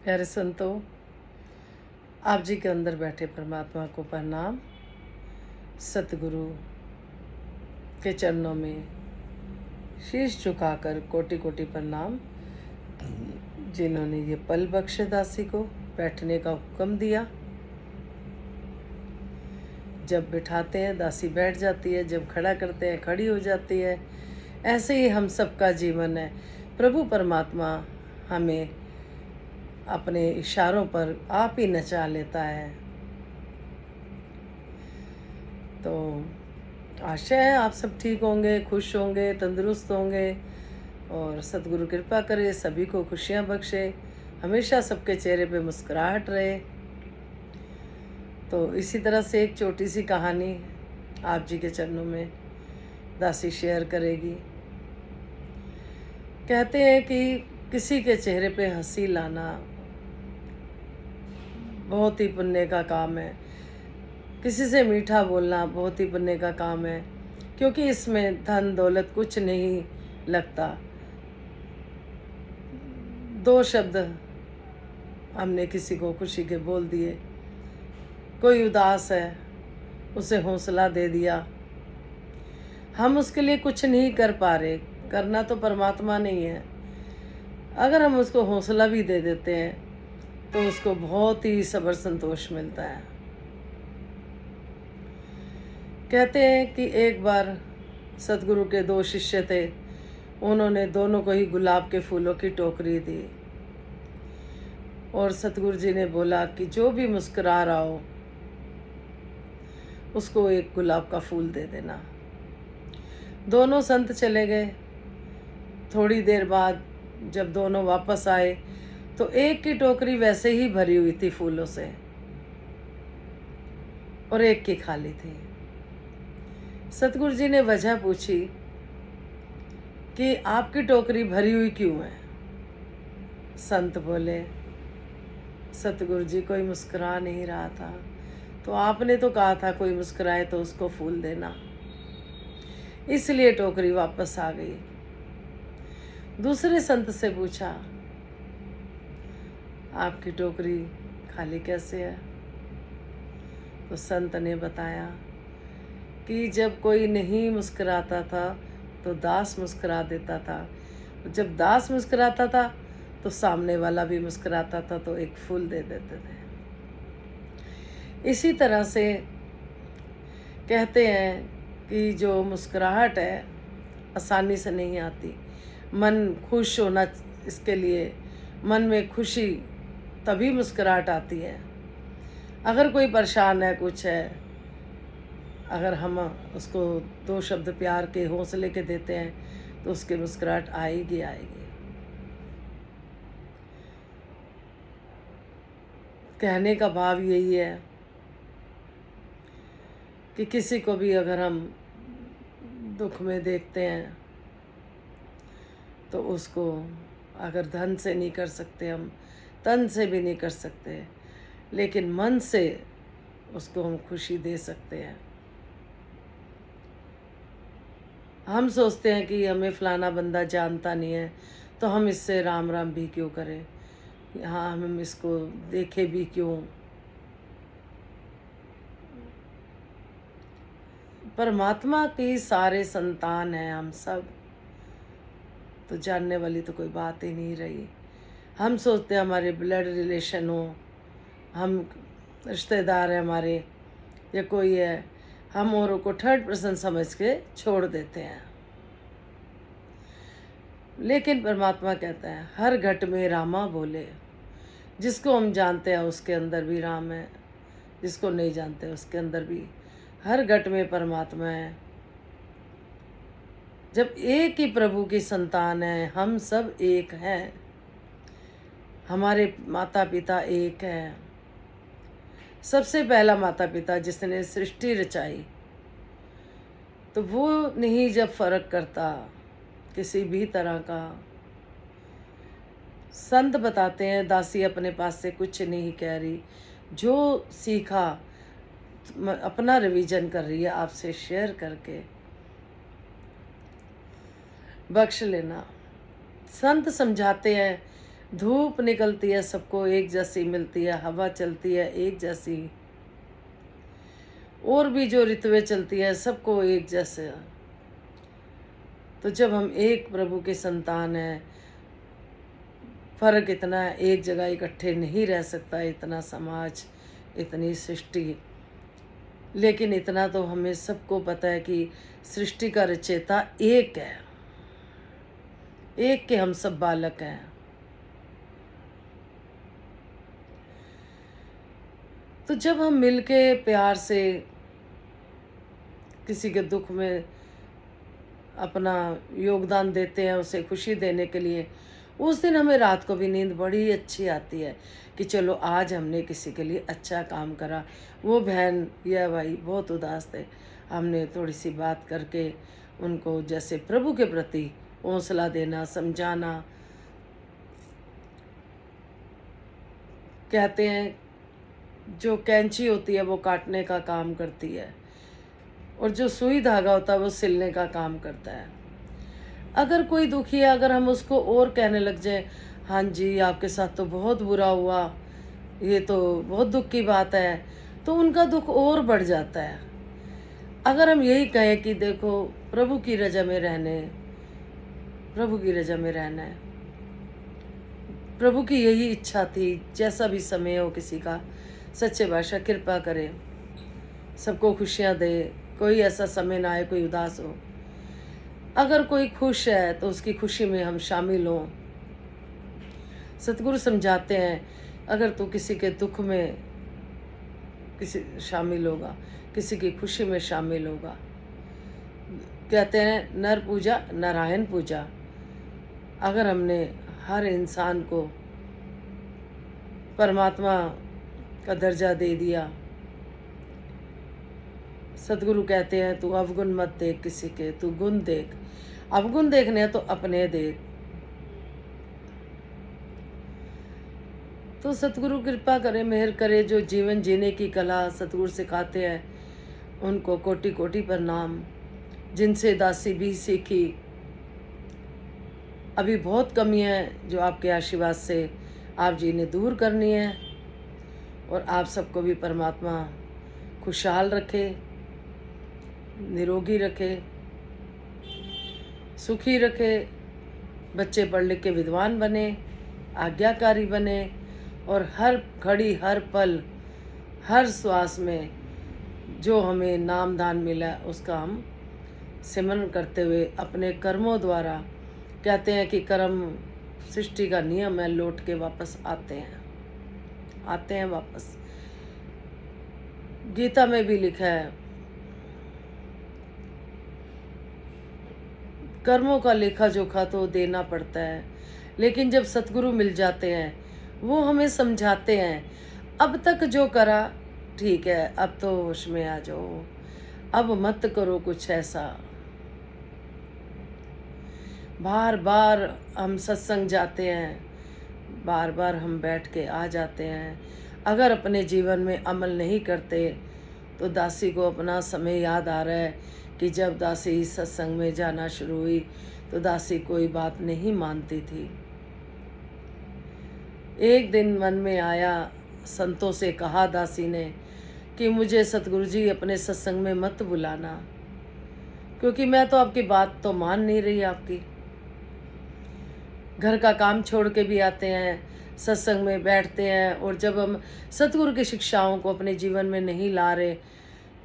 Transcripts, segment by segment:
प्यारे संतों, आप जी के अंदर बैठे परमात्मा को प्रणाम। सतगुरु के चरणों में शीश झुकाकर कोटि कोटि प्रणाम, जिन्होंने ये पल बख्शे दासी को बैठने का हुक्म दिया। जब बिठाते हैं दासी बैठ जाती है, जब खड़ा करते हैं खड़ी हो जाती है। ऐसे ही हम सबका जीवन है। प्रभु परमात्मा हमें अपने इशारों पर आप ही नचा लेता है। तो आशा है आप सब ठीक होंगे, खुश होंगे, तंदुरुस्त होंगे और सतगुरु कृपा करे, सभी को खुशियाँ बख्शे, हमेशा सबके चेहरे पे मुस्कुराहट रहे। तो इसी तरह से एक छोटी सी कहानी आप जी के चरणों में दासी शेयर करेगी। कहते हैं कि किसी के चेहरे पे हंसी लाना बहुत ही पुण्य का काम है। किसी से मीठा बोलना बहुत ही पुण्य का काम है, क्योंकि इसमें धन दौलत कुछ नहीं लगता। दो शब्द हमने किसी को खुशी के बोल दिए, कोई उदास है उसे हौसला दे दिया। हम उसके लिए कुछ नहीं कर पा रहे, करना तो परमात्मा नहीं है। अगर हम उसको हौसला भी दे देते हैं तो उसको बहुत ही सब्र संतोष मिलता है। कहते हैं कि एक बार सतगुरु के दो शिष्य थे, उन्होंने दोनों को ही गुलाब के फूलों की टोकरी दी और सतगुरु जी ने बोला कि जो भी मुस्कुरा रहा हो उसको एक गुलाब का फूल दे देना। दोनों संत चले गए। थोड़ी देर बाद जब दोनों वापस आए तो एक की टोकरी वैसे ही भरी हुई थी फूलों से और एक की खाली थी। सतगुरु जी ने वजह पूछी कि आपकी टोकरी भरी हुई क्यों है। संत बोले, सतगुरु जी कोई मुस्कुरा नहीं रहा था, तो आपने तो कहा था कोई मुस्कुराए तो उसको फूल देना, इसलिए टोकरी वापस आ गई। दूसरे संत से पूछा, आपकी टोकरी खाली कैसे है। तो संत ने बताया कि जब कोई नहीं मुस्कुराता था तो दास मुस्कुरा देता था, जब दास मुस्कुराता था तो सामने वाला भी मुस्कुराता था, तो एक फूल दे देते थे। इसी तरह से कहते हैं कि जो मुस्कुराहट है आसानी से नहीं आती। मन खुश होना, इसके लिए मन में खुशी, तभी मुस्कुराहट आती है। अगर कोई परेशान है, कुछ है, अगर हम उसको दो शब्द प्यार के हौसले के देते हैं तो उसकी मुस्कुराहट आएगी आएगी। कहने का भाव यही है कि किसी को भी अगर हम दुख में देखते हैं तो उसको अगर धन से नहीं कर सकते, हम तन से भी नहीं कर सकते, लेकिन मन से उसको हम खुशी दे सकते हैं। हम सोचते हैं कि हमें फलाना बंदा जानता नहीं है तो हम इससे राम राम भी क्यों करें, हाँ हम इसको देखे भी क्यों। परमात्मा की सारे संतान हैं हम सब, तो जानने वाली तो कोई बात ही नहीं रही। हम सोचते हैं हमारे ब्लड रिलेशन हो, हम रिश्तेदार हैं हमारे या कोई है, हम औरों को थर्ड पर्सन समझ के छोड़ देते हैं। लेकिन परमात्मा कहता है हर घट में रामा बोले। जिसको हम जानते हैं उसके अंदर भी राम है, जिसको नहीं जानते उसके अंदर भी, हर घट में परमात्मा है। जब एक ही प्रभु की संतान है, हम सब एक हैं, हमारे माता पिता एक हैं। सबसे पहला माता पिता जिसने सृष्टि रचाई, तो वो नहीं जब फर्क करता किसी भी तरह का। संत बताते हैं दासी अपने पास से कुछ नहीं कह रही, जो सीखा अपना रिवीजन कर रही है आपसे शेयर करके। बख्श लेना। संत समझाते हैं धूप निकलती है सबको एक जैसी मिलती है, हवा चलती है एक जैसी, और भी जो ऋतुएं चलती है सबको एक जैसे। तो जब हम एक प्रभु के संतान हैं, फर्क इतना है, एक जगह इकट्ठे नहीं रह सकता इतना समाज, इतनी सृष्टि, लेकिन इतना तो हमें सबको पता है कि सृष्टि का रचयिता एक है, एक के हम सब बालक हैं। तो जब हम मिलके प्यार से किसी के दुख में अपना योगदान देते हैं, उसे खुशी देने के लिए, उस दिन हमें रात को भी नींद बड़ी अच्छी आती है कि चलो आज हमने किसी के लिए अच्छा काम करा। वो बहन या भाई बहुत उदास थे, हमने थोड़ी सी बात करके उनको जैसे प्रभु के प्रति हौसला देना, समझाना। कहते हैं जो कैंची होती है वो काटने का काम करती है, और जो सुई धागा होता है वो सिलने का काम करता है। अगर कोई दुखी है, अगर हम उसको और कहने लग जाए, हाँ जी आपके साथ तो बहुत बुरा हुआ, ये तो बहुत दुख की बात है, तो उनका दुख और बढ़ जाता है। अगर हम यही कहें कि देखो प्रभु की रजा में रहने, प्रभु की रजा में रहना है, प्रभु की यही इच्छा थी, जैसा भी समय हो किसी का, सच्चे बादशाह कृपा करे, सबको खुशियाँ दे, कोई ऐसा समय ना आए कोई उदास हो। अगर कोई खुश है तो उसकी खुशी में हम शामिल हों। सतगुरु समझाते हैं, अगर तू किसी के दुख में किसी शामिल होगा, किसी की खुशी में शामिल होगा, कहते हैं नर पूजा नारायण पूजा। अगर हमने हर इंसान को परमात्मा का दर्जा दे दिया, सतगुरु कहते हैं तू अवगुण मत देख किसी के, तू गुण देख। अवगुण देखने हैं तो अपने देख। तो सतगुरु कृपा करे, मेहर करे, जो जीवन जीने की कला सतगुरु सिखाते हैं उनको कोटि कोटि प्रणाम, जिनसे दासी भी सीखी। अभी बहुत कमी है जो आपके आशीर्वाद से आप जी ने दूर करनी है, और आप सबको भी परमात्मा खुशहाल रखे, निरोगी रखे, सुखी रखे, बच्चे पढ़ लिख के विद्वान बने, आज्ञाकारी बने, और हर घड़ी हर पल हर श्वास में जो हमें नाम दान मिला है उसका हम सिमरन करते हुए अपने कर्मों द्वारा, कहते हैं कि कर्म सृष्टि का नियम है, लौट के वापस आते हैं वापस। गीता में भी लिखा है, कर्मों का लेखा जोखा तो देना पड़ता है, लेकिन जब सतगुरु मिल जाते हैं वो हमें समझाते हैं, अब तक जो करा ठीक है, अब तो होश में आ जाओ, अब मत करो कुछ ऐसा। बार बार हम सत्संग जाते हैं, बार बार हम बैठ के आ जाते हैं, अगर अपने जीवन में अमल नहीं करते तो दासी को अपना समय याद आ रहा है कि जब दासी सत्संग में जाना शुरू हुई तो दासी कोई बात नहीं मानती थी। एक दिन मन में आया, संतों से कहा दासी ने कि मुझे सतगुरु जी अपने सत्संग में मत बुलाना, क्योंकि मैं तो आपकी बात तो मान नहीं रही आपकी। घर का काम छोड़ के भी आते हैं, सत्संग में बैठते हैं, और जब हम सतगुरु की शिक्षाओं को अपने जीवन में नहीं ला रहे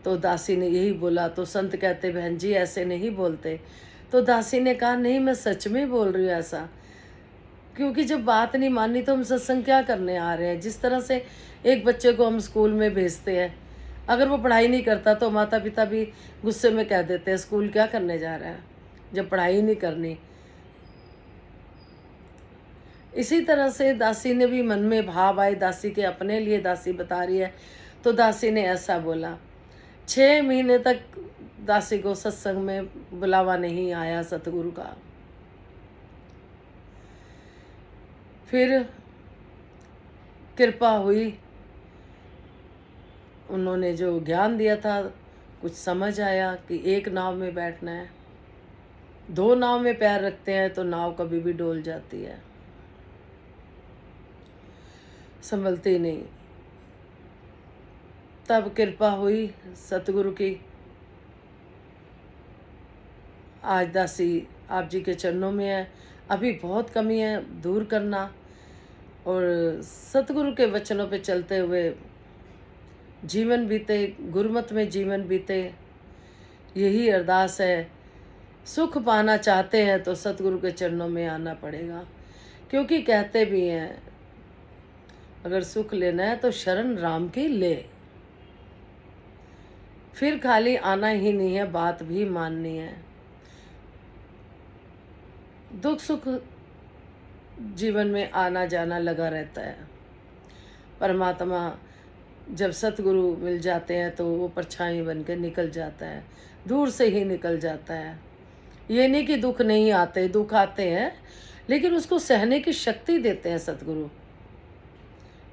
तो दासी ने यही बोला। तो संत कहते बहन जी ऐसे नहीं बोलते। तो दासी ने कहा नहीं मैं सच में बोल रही हूँ ऐसा, क्योंकि जब बात नहीं मानी तो हम सत्संग क्या करने आ रहे हैं। जिस तरह से एक बच्चे को हम स्कूल में भेजते हैं, अगर वो पढ़ाई नहीं करता तो माता पिता भी गुस्से में कह देते हैं स्कूल क्या करने जा रहा है जब पढ़ाई नहीं करनी। इसी तरह से दासी ने भी मन में भाव आए, दासी के अपने लिए दासी बता रही है, तो दासी ने ऐसा बोला। 6 महीने तक दासी को सत्संग में बुलावा नहीं आया सतगुरु का। फिर कृपा हुई, उन्होंने जो ज्ञान दिया था कुछ समझ आया कि एक नाव में बैठना है, 2 नाव में पैर रखते हैं तो नाव कभी भी डोल जाती है। संभलती नहीं। तब कृपा हुई सतगुरु की। आज दासी आप जी के चरणों में है। अभी बहुत कमी है दूर करना, और सतगुरु के वचनों पे चलते हुए जीवन बीते, गुरुमत में जीवन बीते, यही अरदास है। सुख पाना चाहते हैं तो सतगुरु के चरणों में आना पड़ेगा, क्योंकि कहते भी हैं अगर सुख लेना है तो शरण राम की ले। फिर खाली आना ही नहीं है, बात भी माननी है। दुख सुख जीवन में आना जाना लगा रहता है। परमात्मा जब सतगुरु मिल जाते हैं तो वो परछाई बन के निकल जाता है, दूर से ही निकल जाता है। ये नहीं कि दुख नहीं आते, दुख आते हैं, लेकिन उसको सहने की शक्ति देते हैं सतगुरु।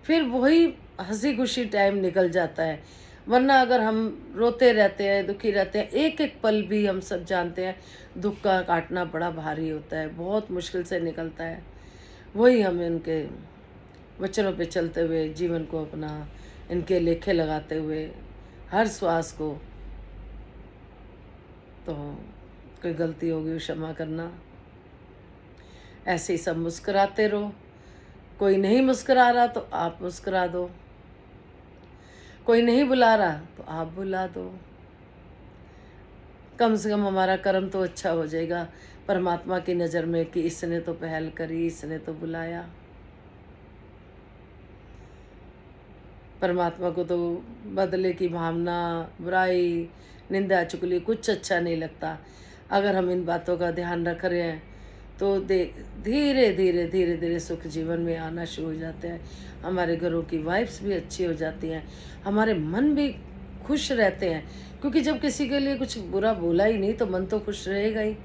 फिर वही हंसी खुशी टाइम निकल जाता है। वरना अगर हम रोते रहते हैं, दुखी रहते हैं, एक एक पल भी हम सब जानते हैं दुख का काटना बड़ा भारी होता है, बहुत मुश्किल से निकलता है। वही हम इनके वचनों पे चलते हुए जीवन को अपना, इनके लेखे लगाते हुए हर श्वास को, तो कोई गलती होगी क्षमा करना। ऐसे ही सब मुस्कुराते रहो। कोई नहीं मुस्कुरा रहा तो आप मुस्कुरा दो, कोई नहीं बुला रहा तो आप बुला दो। कम से कम हमारा कर्म तो अच्छा हो जाएगा परमात्मा की नज़र में कि इसने तो पहल करी, इसने तो बुलाया। परमात्मा को तो बदले की भावना, बुराई, निंदा, चुगली कुछ अच्छा नहीं लगता। अगर हम इन बातों का ध्यान रख रहे हैं तो धीरे धीरे धीरे धीरे सुख जीवन में आना शुरू हो जाते हैं। हमारे घरों की वाइब्स भी अच्छी हो जाती हैं, हमारे मन भी खुश रहते हैं, क्योंकि जब किसी के लिए कुछ बुरा बोला ही नहीं तो मन तो खुश रहेगा ही।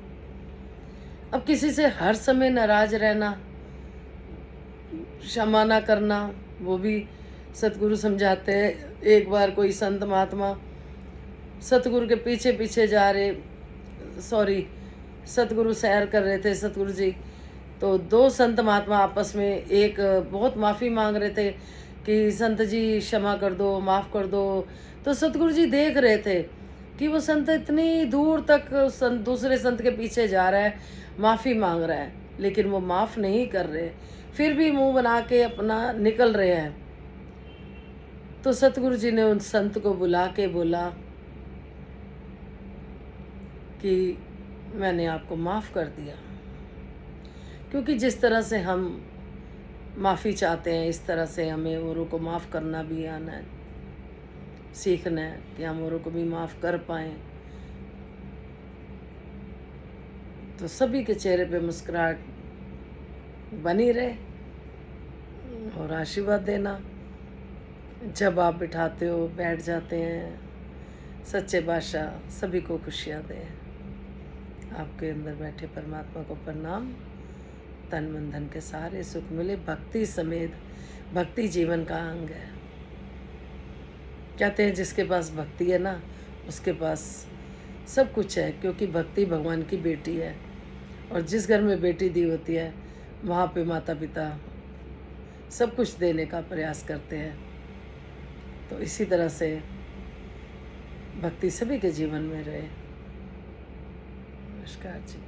अब किसी से हर समय नाराज रहना, क्षमा ना करना, वो भी सतगुरु समझाते हैं। एक बार कोई संत महात्मा सतगुरु के पीछे पीछे जा रहे, सतगुरु सैर कर रहे थे सतगुरु जी, तो दो संत महात्मा आपस में एक बहुत माफ़ी मांग रहे थे कि संत जी क्षमा कर दो, माफ़ कर दो। तो सतगुरु जी देख रहे थे कि वो संत इतनी दूर तक दूसरे संत के पीछे जा रहा है, माफ़ी मांग रहा है, लेकिन वो माफ़ नहीं कर रहे, फिर भी मुंह बना के अपना निकल रहे हैं। तो सतगुरु जी ने उन संत को बुला के बोला कि मैंने आपको माफ़ कर दिया, क्योंकि जिस तरह से हम माफ़ी चाहते हैं इस तरह से हमें औरों को माफ़ करना भी आना है, सीखना है कि हम औरों को भी माफ़ कर पाएँ। तो सभी के चेहरे पे मुस्कुराहट बनी रहे और आशीर्वाद देना। जब आप बिठाते हो, बैठ जाते हैं, सच्चे बादशाह सभी को खुशियाँ दें। आपके अंदर बैठे परमात्मा को प्रणाम। तन मन धन के सारे सुख मिले, भक्ति समेत। भक्ति जीवन का अंग है। कहते हैं जिसके पास भक्ति है ना, उसके पास सब कुछ है, क्योंकि भक्ति भगवान की बेटी है। और जिस घर में बेटी दी होती है वहाँ पे माता पिता सब कुछ देने का प्रयास करते हैं। तो इसी तरह से भक्ति सभी के जीवन में रहे। नमस्कार जी।